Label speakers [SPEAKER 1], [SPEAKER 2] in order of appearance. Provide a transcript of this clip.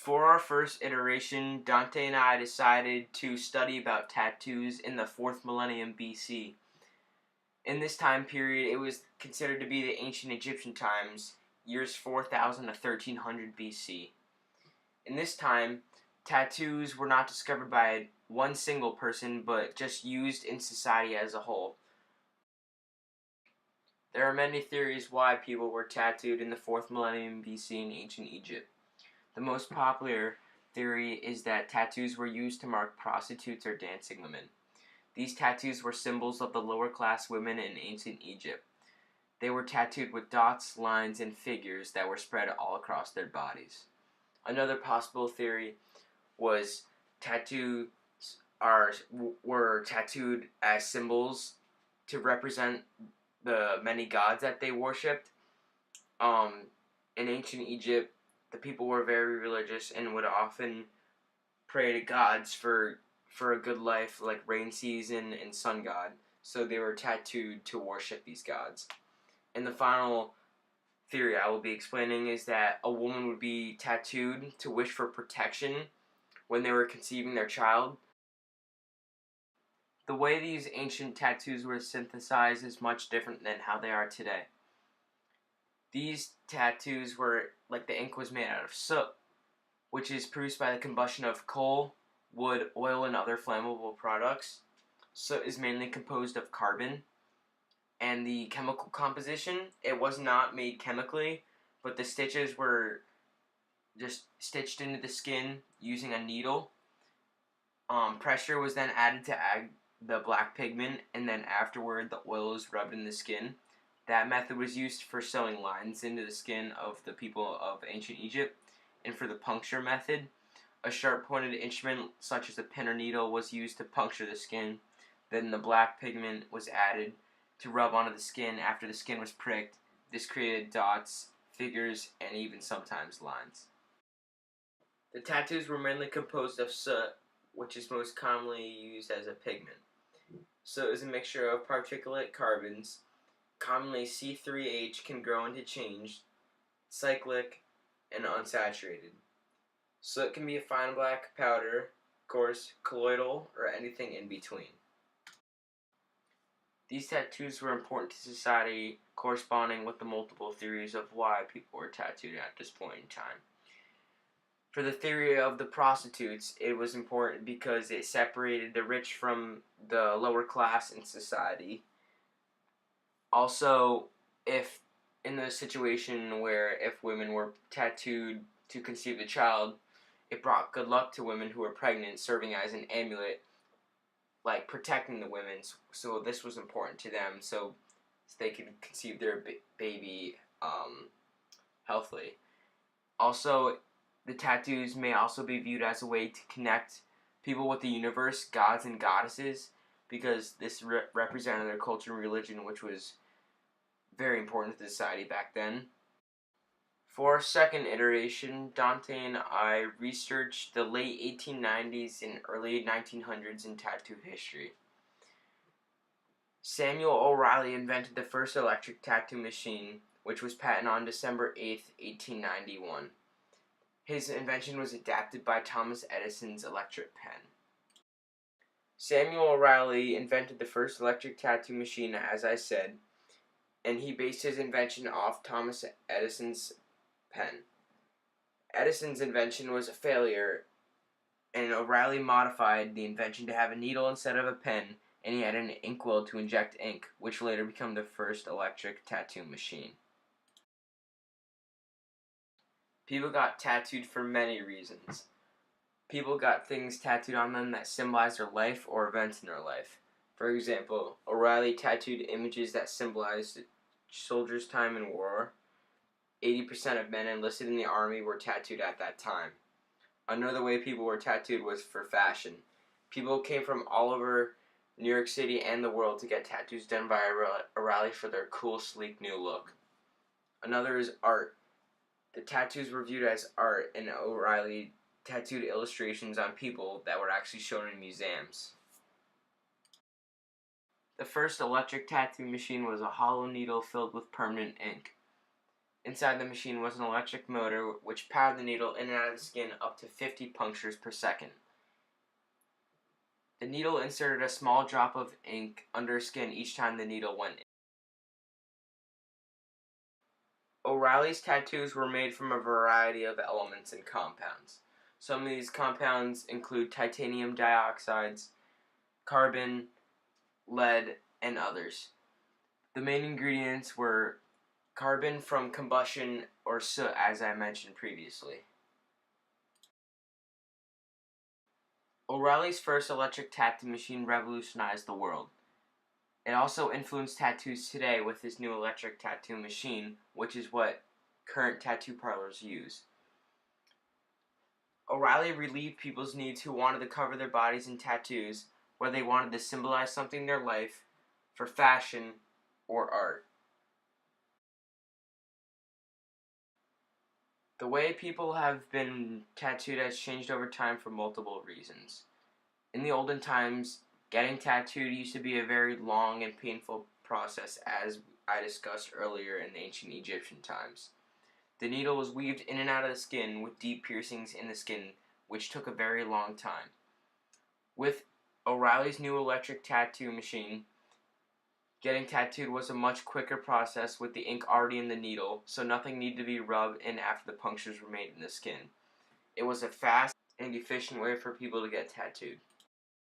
[SPEAKER 1] For our first iteration, Dante and I decided to study about tattoos in the 4th millennium BC. In this time period, it was considered to be the ancient Egyptian times, years 4000 to 1300 BC. In this time, tattoos were not discovered by one single person, but just used in society as a whole. There are many theories why people were tattooed in the 4th millennium BC in ancient Egypt. The most popular theory is that tattoos were used to mark prostitutes or dancing women. These tattoos were symbols of the lower class women in ancient Egypt. They were tattooed with dots, lines, and figures that were spread all across their bodies. Another possible theory was tattoos were tattooed as symbols to represent the many gods that they worshipped. In ancient Egypt, the people were very religious and would often pray to gods for a good life, like rain season and sun god. So they were tattooed to worship these gods. And the final theory I will be explaining is that a woman would be tattooed to wish for protection when they were conceiving their child. The way these ancient tattoos were synthesized is much different than how they are today. These tattoos were, like, the ink was made out of soot, which is produced by the combustion of coal, wood, oil, and other flammable products. Soot is mainly composed of carbon. And the chemical composition, it was not made chemically, but the stitches were just stitched into the skin using a needle. Pressure was then added to add the black pigment, and then afterward the oil was rubbed in the skin. That method was used for sewing lines into the skin of the people of ancient Egypt. And for the puncture method, a sharp-pointed instrument such as a pin or needle was used to puncture the skin. Then the black pigment was added to rub onto the skin after the skin was pricked. This created dots, figures, and even sometimes lines. The tattoos were mainly composed of soot, which is most commonly used as a pigment. Soot is a mixture of particulate carbons. Commonly, C3H can grow into change, cyclic, and unsaturated. Soot can be a fine black powder, coarse, colloidal, or anything in between. These tattoos were important to society, corresponding with the multiple theories of why people were tattooed at this point in time. For the theory of the prostitutes, it was important because it separated the rich from the lower class in society. Also, if in the situation where if women were tattooed to conceive a child, it brought good luck to women who were pregnant, serving as an amulet, like protecting the women. So this was important to them, so they could conceive their baby healthily. Also, the tattoos may also be viewed as a way to connect people with the universe, gods and goddesses, because this represented their culture and religion, which was very important to society back then. For our second iteration, Dante and I researched the late 1890s and early 1900s in tattoo history. Samuel O'Reilly invented the first electric tattoo machine, which was patented on December 8th, 1891. His invention was adapted by Thomas Edison's electric pen. Samuel O'Reilly invented the first electric tattoo machine, as I said, and he based his invention off Thomas Edison's pen. Edison's invention was a failure, and O'Reilly modified the invention to have a needle instead of a pen, and he had an inkwell to inject ink, which later became the first electric tattoo machine. People got tattooed for many reasons. People got things tattooed on them that symbolize their life or events in their life. For example, O'Reilly tattooed images that symbolized soldiers' time in war. 80% of men enlisted in the army were tattooed at that time. Another way people were tattooed was for fashion. People came from all over New York City and the world to get tattoos done by O'Reilly for their cool, sleek new look. Another is art. The tattoos were viewed as art, and O'Reilly tattooed illustrations on people that were actually shown in museums. The first electric tattoo machine was a hollow needle filled with permanent ink. Inside the machine was an electric motor which powered the needle in and out of the skin up to 50 punctures per second. The needle inserted a small drop of ink under skin each time the needle went in. O'Reilly's tattoos were made from a variety of elements and compounds. Some of these compounds include titanium dioxides, carbon, lead, and others. The main ingredients were carbon from combustion or soot, as I mentioned previously. O'Reilly's first electric tattoo machine revolutionized the world. It also influenced tattoos today with his new electric tattoo machine, which is what current tattoo parlors use. O'Reilly relieved people's needs who wanted to cover their bodies in tattoos, whether they wanted to symbolize something in their life, for fashion, or art. The way people have been tattooed has changed over time for multiple reasons. In the olden times, getting tattooed used to be a very long and painful process, as I discussed earlier in the ancient Egyptian times. The needle was weaved in and out of the skin with deep piercings in the skin, which took a very long time. With O'Reilly's new electric tattoo machine, getting tattooed was a much quicker process with the ink already in the needle, so nothing needed to be rubbed in after the punctures were made in the skin. It was a fast and efficient way for people to get tattooed.